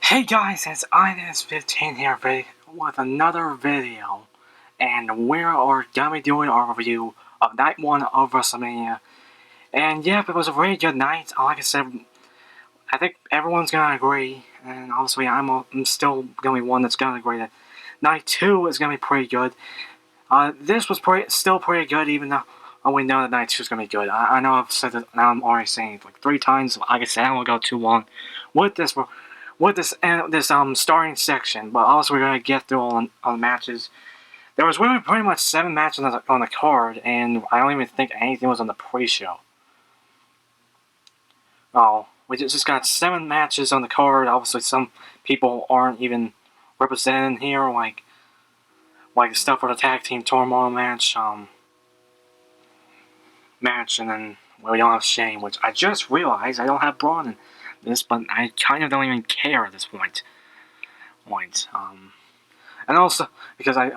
Hey guys, it's INS15 here with another video, and we are gonna be doing our review of Night 1 of Wrestlemania. And yep, it was a very good night. Like I said, I think everyone's gonna agree, and obviously I'm still gonna be one that's gonna agree that Night 2 is gonna be pretty good. This was still pretty good, even though we know that Night 2 is gonna be good. I know I've said it, now I'm already saying it like 3 times. Like I said, I won't go too long with this starting section, but also we're gonna get through all the matches. There was really pretty much 7 matches on the card, and I don't even think anything was on the pre-show. Oh, we just got 7 matches on the card. Obviously, some people aren't even represented in here, like the stuff for the tag team turmoil match, and then we don't have Shane, which I just realized I don't have Braun in this, but I kind of don't even care at this point. And also because I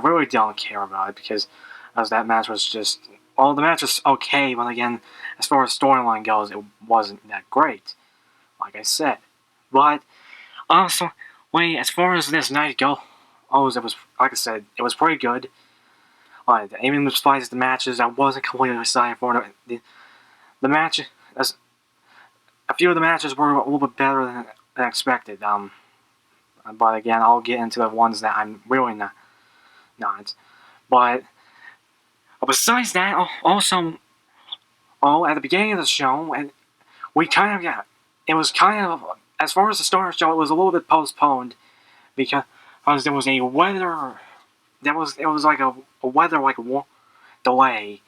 really don't care about it, because as that match was just, the match was okay, but again, as far as storyline goes, it wasn't that great, like I said. But also, as far as this night goes, it was, like I said, it was pretty good. Even despite the matches, I wasn't completely excited for the match. A few of the matches were a little bit better than expected. But again, I'll get into the ones that I'm really not. But besides that, also, at the beginning of the show, and we kind of it was kind of, as far as the start of the show, it was a little bit postponed because there was a weather. It was like a weather delay,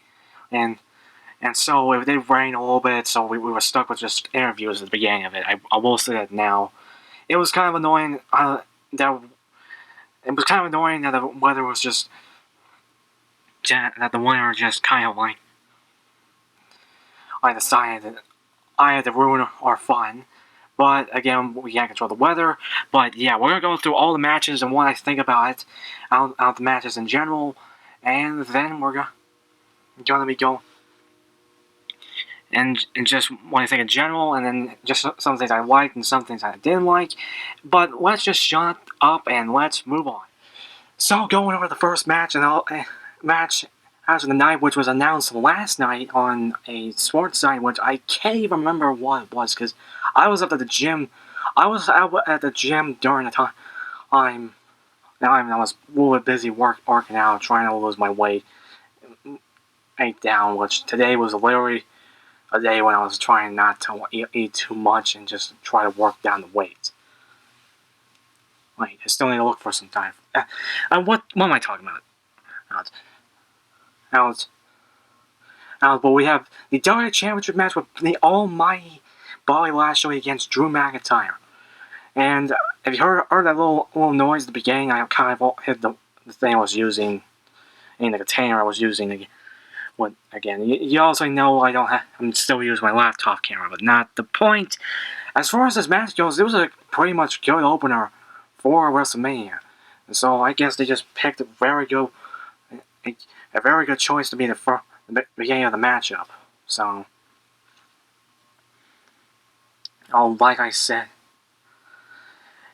and so it did rain a little bit, so we were stuck with just interviews at the beginning of it. I will say that now. It was kind of annoying that the weather was just kind of I decided that I had to ruin our fun. But again, we can't control the weather. But yeah, we're gonna go through all the matches and what I think about it, out the matches in general, and then we're gonna be going and just what I think in general, and then just some things I liked and some things I didn't like. But let's just shut up and let's move on. So going over the first match match after the night, which was announced last night on a sports site, which I can't even remember what it was, because I was up at the gym. I was out at the gym during the time. I was a little bit busy working out, trying to lose my weight down, which today was literally a day when I was trying not to eat too much and just try to work down the weight. I still need to look for some time. What am I talking about? But we have the WWE Championship match with the almighty Bobby Lashley against Drew McIntyre. And if you heard that little noise at the beginning, I kind of hit the thing I was using, in the container I was using. Again, you also know I'm still using my laptop camera, but not the point. As far as this match goes, it was a pretty much good opener for WrestleMania. And so I guess they just picked a very good choice to be the beginning of the matchup. So, like I said,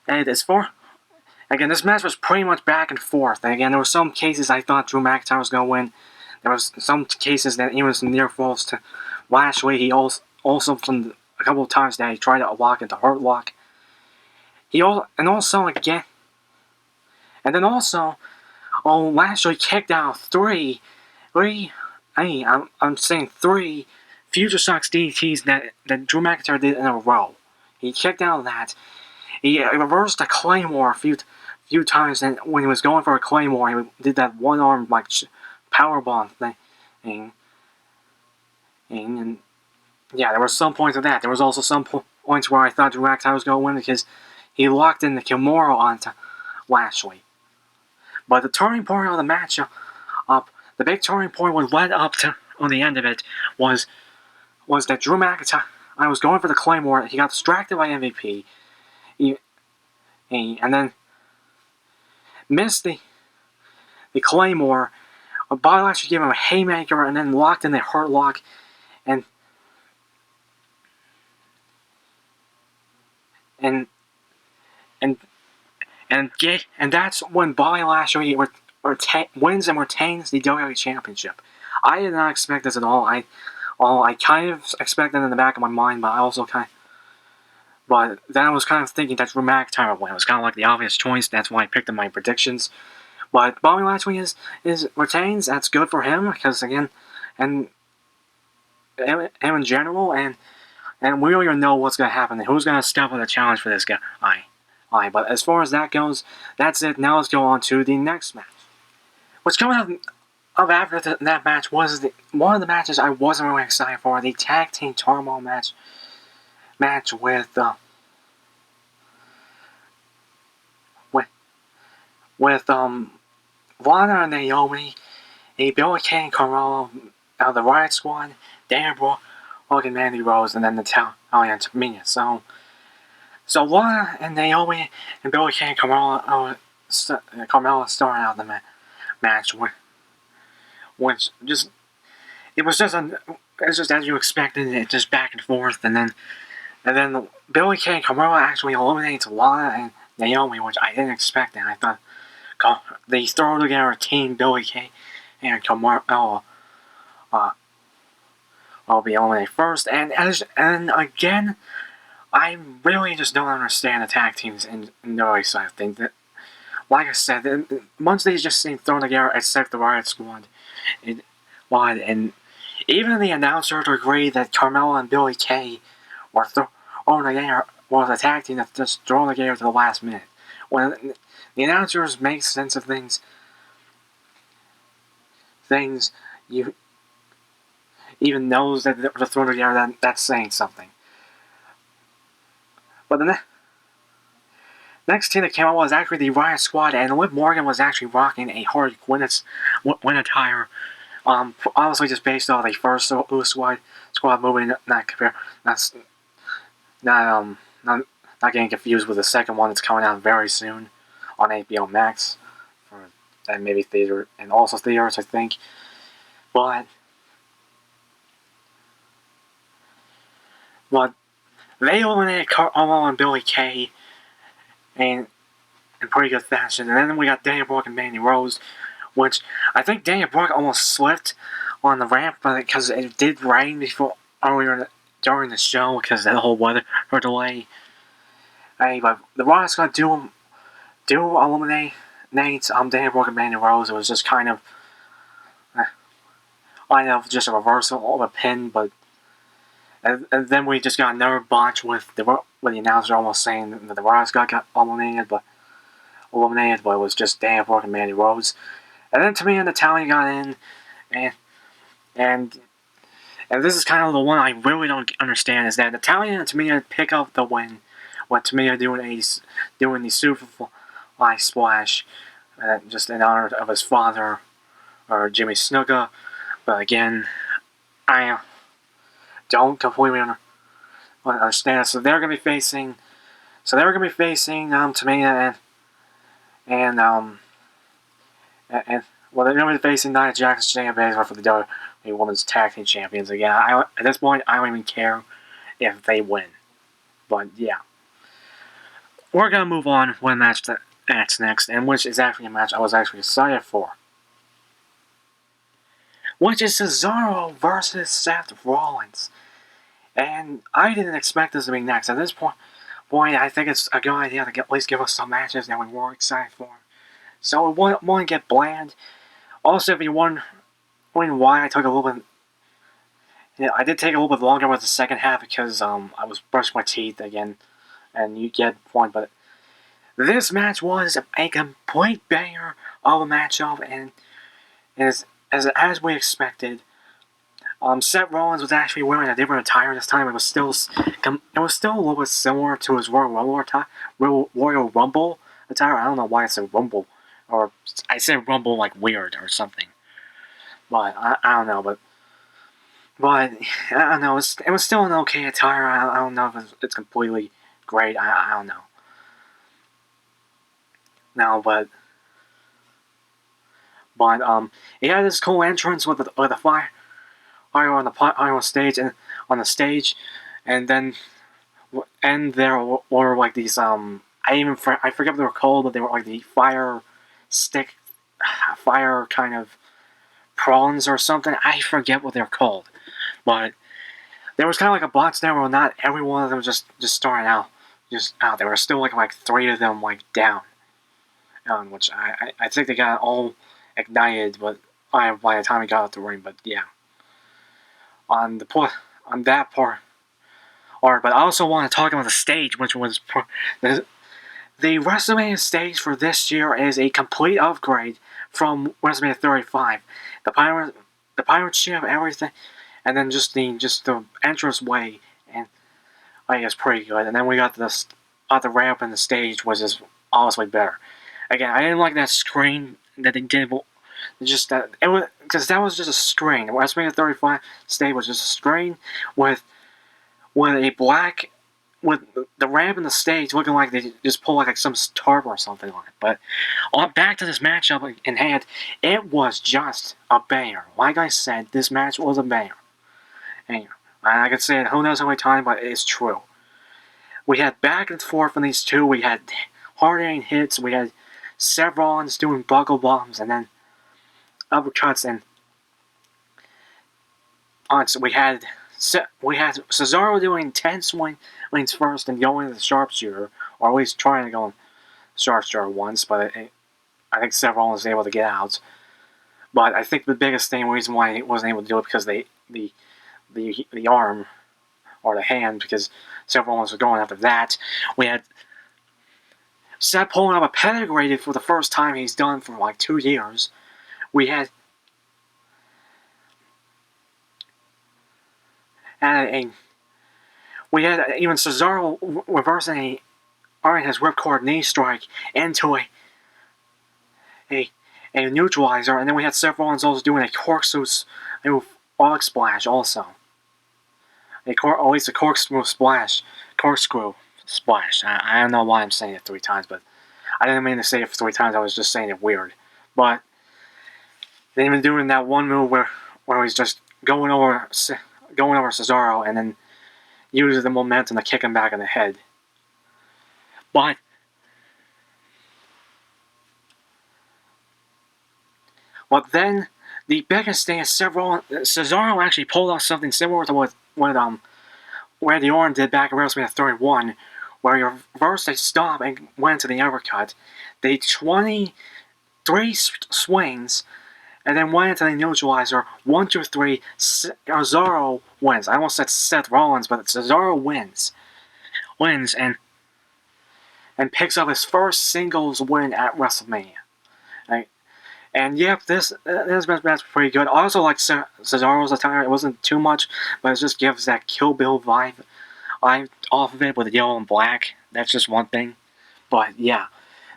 and again, this match was pretty much back and forth. And again, there were some cases I thought Drew McIntyre was going to win. There was some cases that he was near falls to Lashley. He also from a couple of times that he tried to lock into Hurt Lock. Lashley kicked out three. I'm saying 3 Future Shocks DDTs that Drew McIntyre did in a row. He kicked out of that. He reversed a Claymore a few times, and when he was going for a Claymore, he did that one-arm powerbomb thing. And yeah, there were some points of that. There was also some points where I thought Drew McIntyre was going to win because he locked in the Kimura onto Lashley. But the turning point of the match, the big turning point what led up to on the end of it was that Drew McIntyre, I was going for the Claymore. He got distracted by MVP, and then missed the Claymore. Bobby Lashley gave him a haymaker and then locked in the Hurt Lock, and and and that's when Bobby Lashley wins and retains the WWE Championship. I did not expect this at all. I kind of expected it in the back of my mind, but then I was kind of thinking that Drew McIntyre would win. It was kind of like the obvious choice. That's why I picked in my predictions. But Bobby Lashley is retains. That's good for him because again, and him in general, and we don't even know what's going to happen. Who's going to step up the challenge for this guy? But as far as that goes, that's it. Now let's go on to the next match. What's coming up after that match was one of the matches I wasn't really excited for. The tag team turmoil match with Lana and Naomi, a Billie Kay and Carmella out of the Riott Squad, Dana Brooke, and Mandy Rose, and then the Italian Tamina. So Lana and Naomi and Billie Kay and Carmella started out the match, which just it's just as you expected. It just back and forth, and then Billie Kay and Carmella actually eliminates Lana and Naomi, which I didn't expect. And I thought they throw together a team, Billie Kay and Carmella. I'll be eliminated first, and again, I really just don't understand the tag teams in the other side of things. That, like I said, once they just seem thrown together, except the Riott Squad, and even the announcers agreed that Carmella and Billie Kay were thrown together, was a tag team that's just thrown together to the last minute. When the announcers make sense of things you even knows that they're thrown together, that's saying something. But the next team that came out was actually the Riott Squad, and Liv Morgan was actually rocking a Harley Quinn attire. Obviously just based off the first Suicide Squad movie, not getting confused with the second one that's coming out very soon on HBO Max, and maybe theater, and also theaters, I think. But they eliminated Carmella and Billie Kay in pretty good fashion. And then we got Dana Brooke and Mandy Rose, which I think Dana Brooke almost slipped on the ramp because it did rain earlier during the show because of the whole weather delay. But the Raw's going to do eliminate Dana Brooke and Mandy Rose. It was just kind of just a reversal of a pin, but and then we just got another botch with the announcer almost saying that the Raw's got eliminated, but it was just Dana Brooke and Mandy Rose. And then Tamina and Natalya got in, and this is kind of the one I really don't understand, is that Natalya and Tamina pick up the win, with Tamina doing the Superfly Splash, just in honor of his father, or Jimmy Snuka. But again, I don't completely understand. So they're gonna be facing Tamina and they're gonna be facing Nia Jax and Shayna Baszler for the WWE Women's Tag Team Champions again. At this point, I don't even care if they win. But yeah, we're gonna move on to a match that's next, and which is actually a match I was actually excited for, which is Cesaro versus Seth Rollins. And I didn't expect this to be next. At this point, I think it's a good idea to at least give us some matches that we were excited for. So it won't get bland. Also, if you wondering why I took a little bit, I did take a little bit longer with the second half because I was brushing my teeth again, and you get the point. But this match was a complete banger of a matchup, and as we expected. Seth Rollins was actually wearing a different attire this time. It was still a little bit similar to his Royal Rumble attire. I don't know why I said Rumble, or I said Rumble like weird or something. But I don't know. But I don't know. It was still an okay attire. I don't know if it's completely great. I don't know. No, but he had this cool entrance with the fire on the stage, and then there were like these I I forget what they were called, but they were like the fire stick, fire kind of prawns or something. I forget what they're called, but there was kind of like a box there where not every one of them just started out, There were still like 3 of them like down, which I think they got all ignited, but by the time he got out the ring. But yeah, on that part. But I also want to talk about the stage, which was the WrestleMania stage for this year is a complete upgrade from WrestleMania 35. The pirate ship, everything, and then just the entrance way, and I think it's pretty good. And then we got the ramp and the stage, which is honestly better. Again, I didn't like that screen that they did. Just that it was because that was just a screen. WrestleMania 35 stage was just a screen with the ramp and the stage looking like they just pulled like some tarp or something on it. But back to this matchup in hand, it was just a banger. Like I said, this match was a banger. And I could say it who knows how many times, but it's true. We had back and forth on these two. We had hard-hitting hits. We had Seth Rollins doing buckle bombs and then uppercuts, and we had Cesaro doing 10 swings first and going to the sharpshooter, or at least trying to go on sharpshooter once, but I think Seth Rollins was able to get out. But I think the biggest reason why he wasn't able to do it because the arm or the hand, because Seth Rollins was going after that. We had Seth pulling up a pedigree for the first time he's done for like 2 years. We had even Cesaro reversing his ripcord knee strike into a neutralizer, and then we had Seth Rollins also doing a corkscrew frog splash also. At least a corkscrew splash. I don't know why I'm saying it 3 times, but I didn't mean to say it 3 times. I was just saying it weird. But they even doing that one move where he's just going over Cesaro and then uses the momentum to kick him back in the head. But then the biggest thing is Cesaro actually pulled off something similar to what Randy Orton did back in WrestleMania 31, where he reversed a stop and went to the uppercut. They 23 swings and then went into the neutralizer. 1, 2, 3. Cesaro wins. I almost said Seth Rollins, but Cesaro wins and picks up his first singles win at WrestleMania. And yep, this match was pretty good. I also like Cesaro's attire. It wasn't too much, but it just gives that Kill Bill vibe off of it with the yellow and black. That's just one thing. But yeah,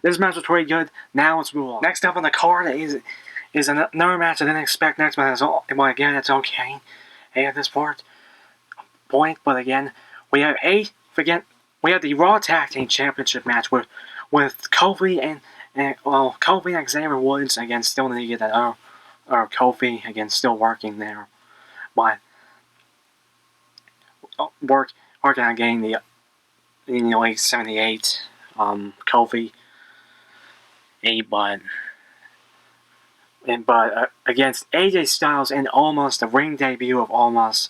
this match was pretty good. Now let's move on. Next up on the card is another match I didn't expect next, but again, it's okay. Hey, at this point, but again, we have the Raw Tag Team Championship match with Kofi and Kofi and Xavier Woods. Again, still need to get that Kofi again, still working there, but working on getting the in the late 78 Kofi. But against AJ Styles in Almost, the ring debut of Almost,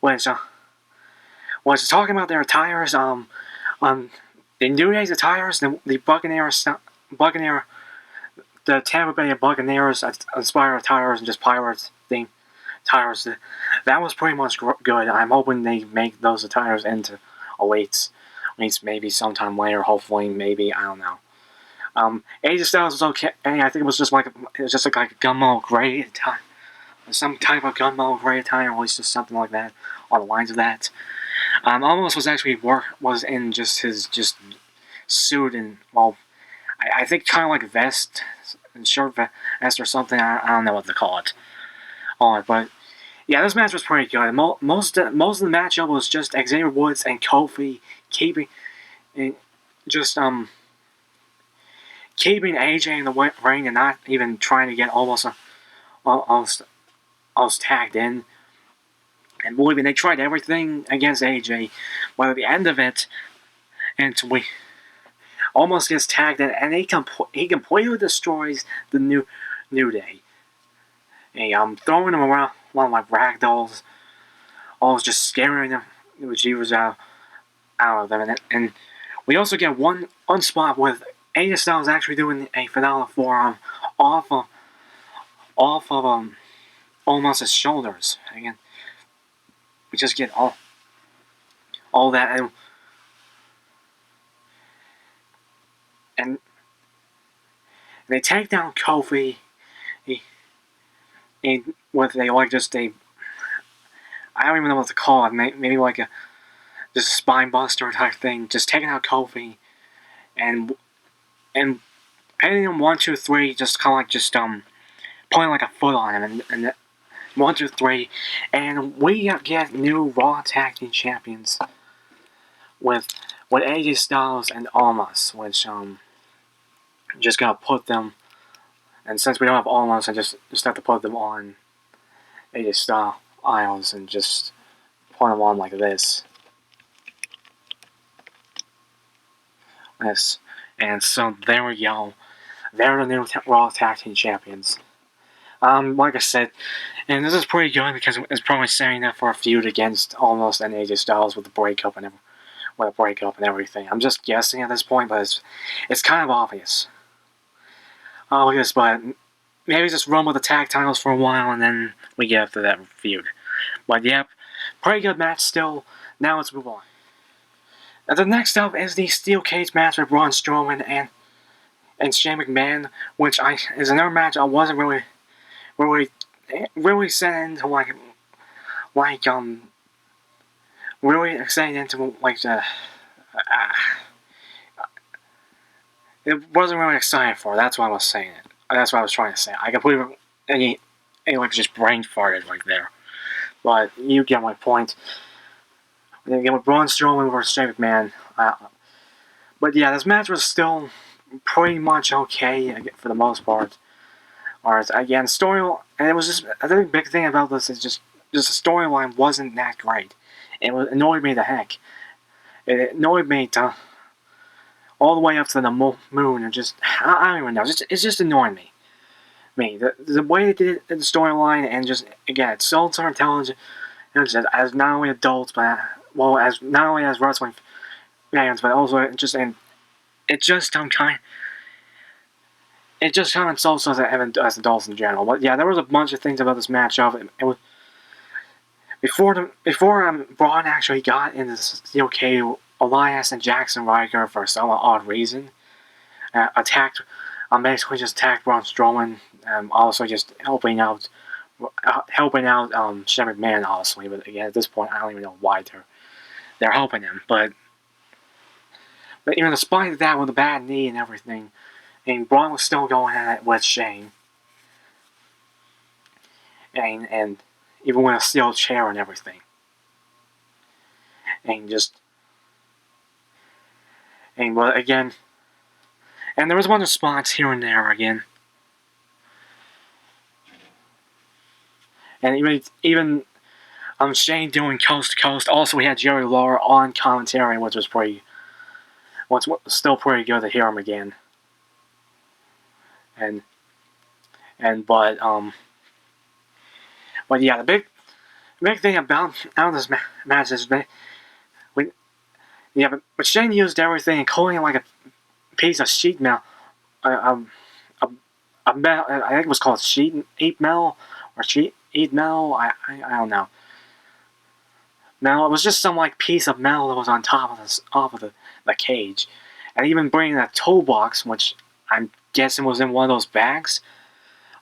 was talking about their attires. The New Day's attires, the Buccaneer, the Tampa Bay Buccaneers inspired attires and just Pirates theme attires. That was pretty much good. I'm hoping they make those attires into elites. At least maybe sometime later. Hopefully, maybe, I don't know. AJ Styles was okay. I think it was just like a gunmetal gray attire, some type of gunmetal gray attire, or at least just something like that, on the lines of that. Almost was actually was in just his suit and I think kind of like vest and shirt vest or something. I don't know what to call it. But yeah, this match was pretty good. Most of the matchup was just Xavier Woods and Kofi keeping AJ in the ring and not even trying to get almost tagged in. And believe me, they tried everything against AJ, but at the end of it, almost gets tagged in, and he completely destroys the New Day. And I'm throwing him around one of my ragdolls. I was just scaring him. The bejeebers out of them. And we also get one spot with AJ Styles actually doing a phenomenal forearm off of almost his shoulders. Again, we just get all that, and they take down Kofi. With I don't even know what to call it. Maybe like just a spine buster type thing. Just taking out Kofi, and hitting him 1, 2, 3. Just kind of like putting like a foot on him, and 1, 2, 3, and we get new Raw Tag Team Champions with AJ Styles and Almas, which just gonna put them. And since we don't have Almas, I just have to put them on AJ Styles and just put them on like this. Yes, and so there we go. They're the new Raw Tag Team Champions. Like I said, and this is pretty good because it's probably setting up for a feud against Almas and AJ Styles with the breakup and everything. I'm just guessing at this point, but it's kind of obvious. Look at this, but maybe just run with the tag titles for a while and then we get after that feud. But yep, pretty good match still. Now let's move on. The next up is the steel cage match with Braun Strowman and Shane McMahon, which is another match I wasn't really set into really excited into it wasn't really excited for. That's why I was saying it. That's what I was trying to say. I completely just brain farted right there. But you get my point. Again, with Braun Strowman versus Shane McMahon. But yeah, this match was still pretty much okay for the most part. Alright, again, and it was just, I think the big thing about this is just the storyline wasn't that great. It annoyed me the heck. It annoyed me all the way up to the moon, and just, I don't even know, it's just annoying me. The way they did it in the storyline, and just, again, it's so intelligent, as not only adults, but, as not only as wrestling fans, but also just, and it just kind of insults us as adults in general. But yeah, there was a bunch of things about this matchup. It was before Braun actually got into the steel cage, Elias and Jackson Ryder, for some odd reason, basically just attacked Braun Strowman, also just helping out Shane McMahon, honestly. But again, at this point, I don't even know why they're helping him. But even despite that, with a bad knee and everything, and Braun was still going at it with Shane, and even with a steel chair and everything, but again, and there was a bunch of spots here and there again, and even Shane doing coast to coast. Also, we had Jerry Lawler on commentary, which was still pretty good to hear him again. But yeah, the big thing about this match is but Shane used everything, including like a piece of sheet metal, a metal, I think it was called sheet metal or sheet metal. I don't know. Now it was just some like piece of metal that was on top of the cage, and even bringing that toolbox, which I'm guessing was in one of those bags,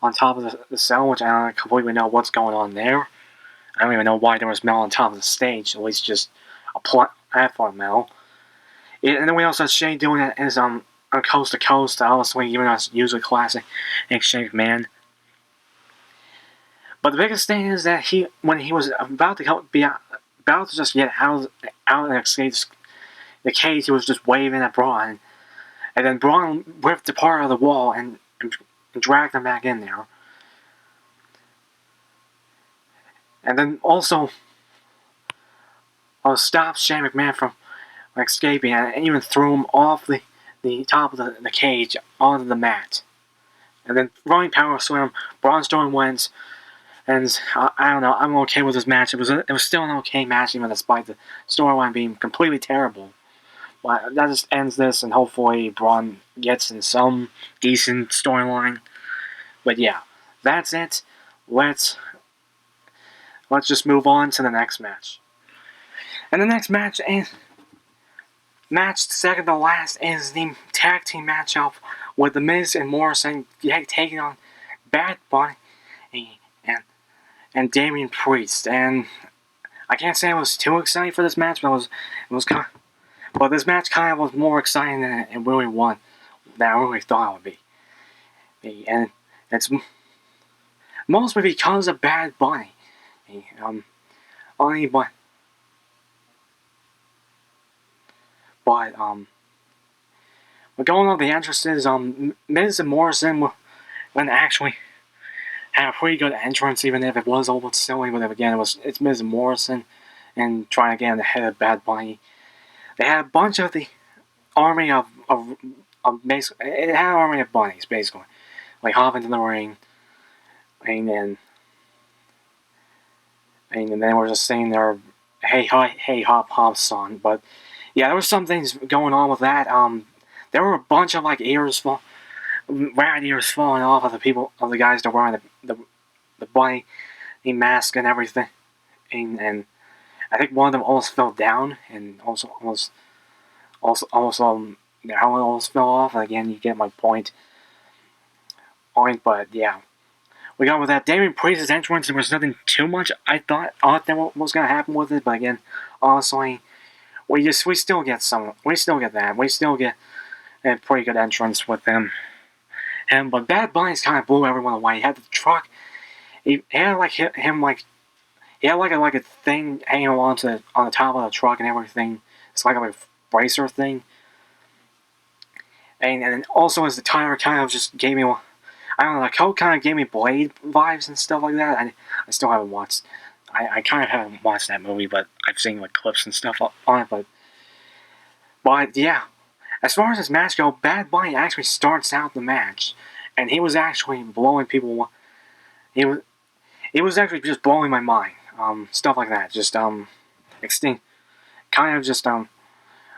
on top of the cell, which I don't completely know what's going on there. I don't even know why there was metal on top of the stage. At least just a platform metal. And then we also had Shane doing it as on coast to coast, honestly, even though it's usually classic and Shane McMahon. But the biggest thing is that when he was about to just get out and escape the cage, he was just waving at Braun, and then Braun ripped apart of the wall and dragged him back in there. And then also stopped Shane McMahon from escaping, and even threw him off the the top of the cage onto the mat. And then running power slam, Braun Strowman wins. And I don't know, I'm okay with this match. It was still an okay match, even despite the storyline being completely terrible. But that just ends this, and hopefully Braun gets in some decent storyline. But yeah, that's it. Let's just move on to the next match. And the next match is second to last is the tag team matchup with The Miz and Morrison taking on Bad Bunny and Damian Priest. And I can't say I was too excited for this match, but but this match kind of was more exciting than it really was than I really thought it would be. And it's mostly because of Bad Bunny. Only but going on the entrances, Miz and Morrison when actually had a pretty good entrance, even if it was a little bit silly. But again, it's Miz and Morrison and trying to get in the head of Bad Bunny. They had a bunch of the army of basically, it had an army of bunnies basically, like hop into the ring, and then we're just saying their hey hop hop song. But yeah, there was some things going on with that. There were a bunch of like rat ears falling off of the guys that were wearing the bunny, the mask and everything, and I think one of them almost fell down, and also their helmet almost fell off. And again, you get my point. But yeah, we got with that Damian Priest's entrance. There was nothing too much I thought that was gonna happen with it. But again, honestly, we still get that. We still get a pretty good entrance with him. But Bad Bunny's kind of blew everyone away. He had the truck. He had like him like. He had like a thing hanging on the top of the truck and everything. It's like a bracer thing. And also as the tire kind of just gave me, I don't know, the coat kind of gave me Blade vibes and stuff like that. I still haven't watched. I kind of haven't watched that movie, but I've seen like clips and stuff on it. But yeah, as far as this match goes, Bad Bunny actually starts out the match, and he was actually blowing people. He was actually just blowing my mind. Stuff like that. Just kind of just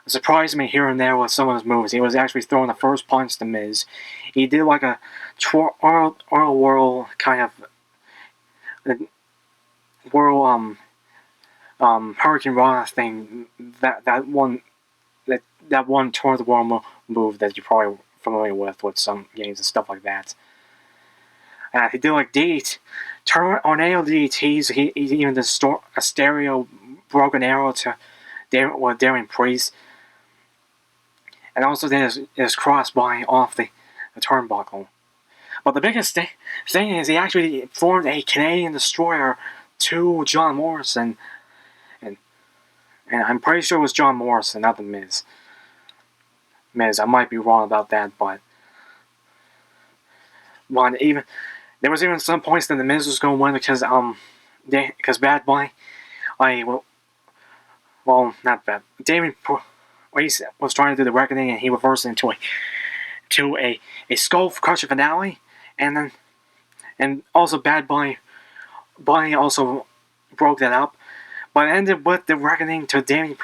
surprised me here and there with some of his moves. He was actually throwing the first punch to Miz. He did like a whirl kind of whirl Hurricane Rana thing. That one toward the world move that you're probably familiar with some games and stuff like that. He did like tornado DDTs. He even did a stereo broken arrow to Damian Priest, and also did his crossbody off the turnbuckle. But the biggest thing is he actually formed a Canadian destroyer to John Morrison, and I'm pretty sure it was John Morrison, not the Miz. I might be wrong about that, but even. There was even some points that the Miz was going to win because Bad Bunny, not Bad. Damian was trying to do the reckoning, and he reversed into a skull crusher finale, and also Bad Bunny also broke that up, but it ended with the reckoning to Damian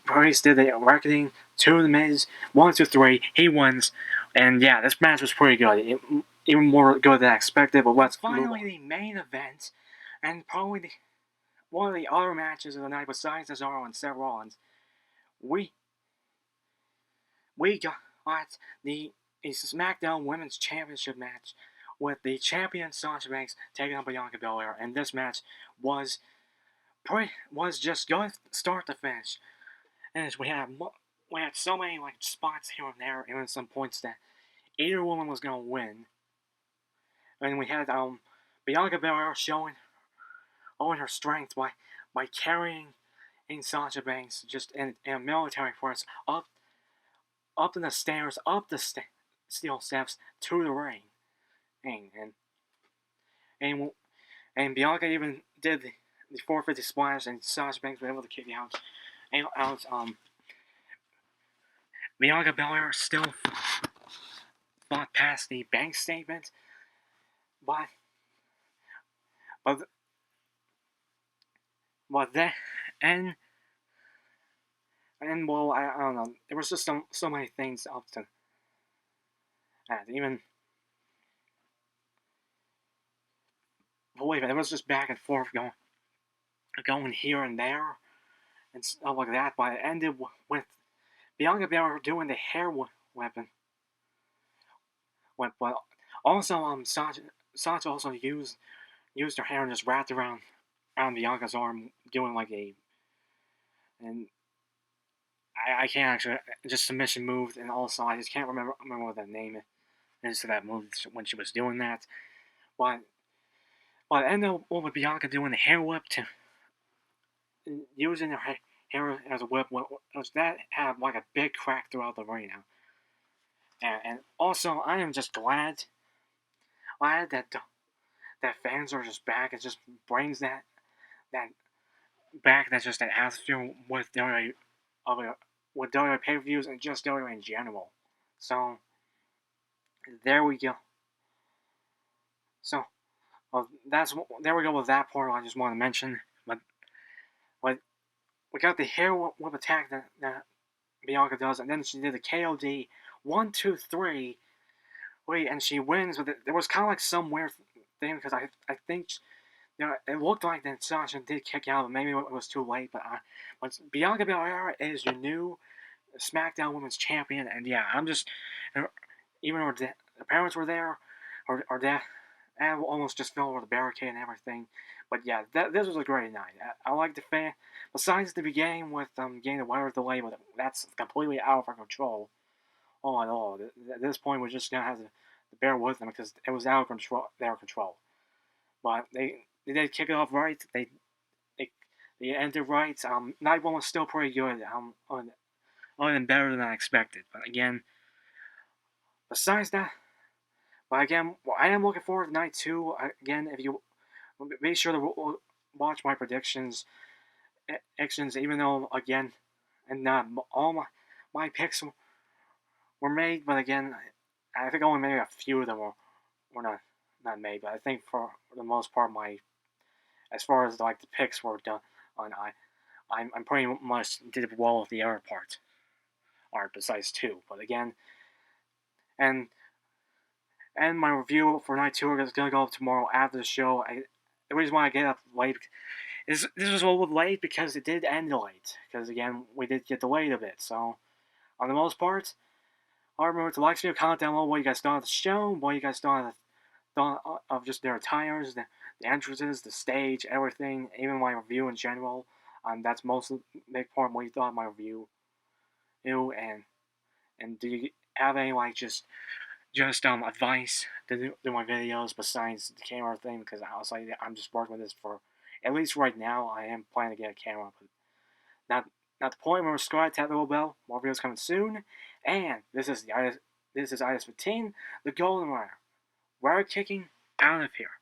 Priest did the reckoning to the Miz 1, 2, 3. He wins, and yeah, this match was pretty good. Even more good than I expected, but let's finally the main event, and probably one of the other matches of the night besides Cesaro and Seth Rollins. We got the SmackDown Women's Championship match with the champion Sasha Banks taking on Bianca Belair, and this match was just good start to finish. And we had so many like spots here and there, even some points that either woman was gonna win. And we had Bianca Belair showing her strength by carrying Sasha Banks just in a military force up the stairs, up the steel steps to the ring, and Bianca even did the 450 splash, and Sasha Banks was able to kick out Bianca Belair still fought past the bank statement, but but but then and well, I don't know. There was just so many things up to that. Even believe it, it was just back and forth going here and there and stuff like that. But it ended with Bianca Belair doing the hair weapon. But also Sasha also used her hair and just wrapped around Bianca's arm, doing like a and I can't actually just submission move, and also I just can't remember what that name is to that move when she was doing that. But it ended up with Bianca doing the hair whip to using her hair as a whip, which that had like a big crack throughout the arena. And also, I am just glad that fans are just back. It just brings that back. That's just an atmosphere with with WWE pay-per-views and just WWE in general. So there we go. So there we go with that part. I just want to mention, but we got the hair whip attack that Bianca does, and then she did the KOD 1, 2, 3. Wait, and she wins, but there was kind of like some weird thing because I think it looked like that Sasha did kick out, but maybe it was too late. But Bianca Belair is your new SmackDown Women's Champion, and yeah, I'm just even her the parents were there, or dad almost just fell over the barricade and everything. But yeah, this was a great night. I like the fan. Besides the beginning with getting the weather delay, but that's completely out of our control. All in all, at this point, we're just gonna have to bear with them because it was out of their control. But they did kick it off right. They ended right. Night one was still pretty good. Other than better than I expected. But again, besides that, I am looking forward to night two. Again, if you be sure to watch my predictions, even though again, and not all my picks were made, but again, I think only maybe a few of them were not made. But I think for the most part, as far as like the picks were done, I'm pretty much did well with the other part, or besides two. But again, and my review for night two is gonna go up tomorrow after the show. The reason why I get up late is this was a little late because it did end late. Because again, we did get delayed a bit. So on the most part, I remember to like, comment down below what you guys thought of the show, what you guys thought of just their attires, the entrances, the stage, everything, even my review in general. That's most big part of what you thought of my review. And do you have any like just advice to do my videos besides the camera thing? Because honestly, I'm just working with this for at least right now. I am planning to get a camera, but not the point. Remember, subscribe, tap the little bell. More videos coming soon. And this is Itis 15, the Golden Wire. We're kicking out of here.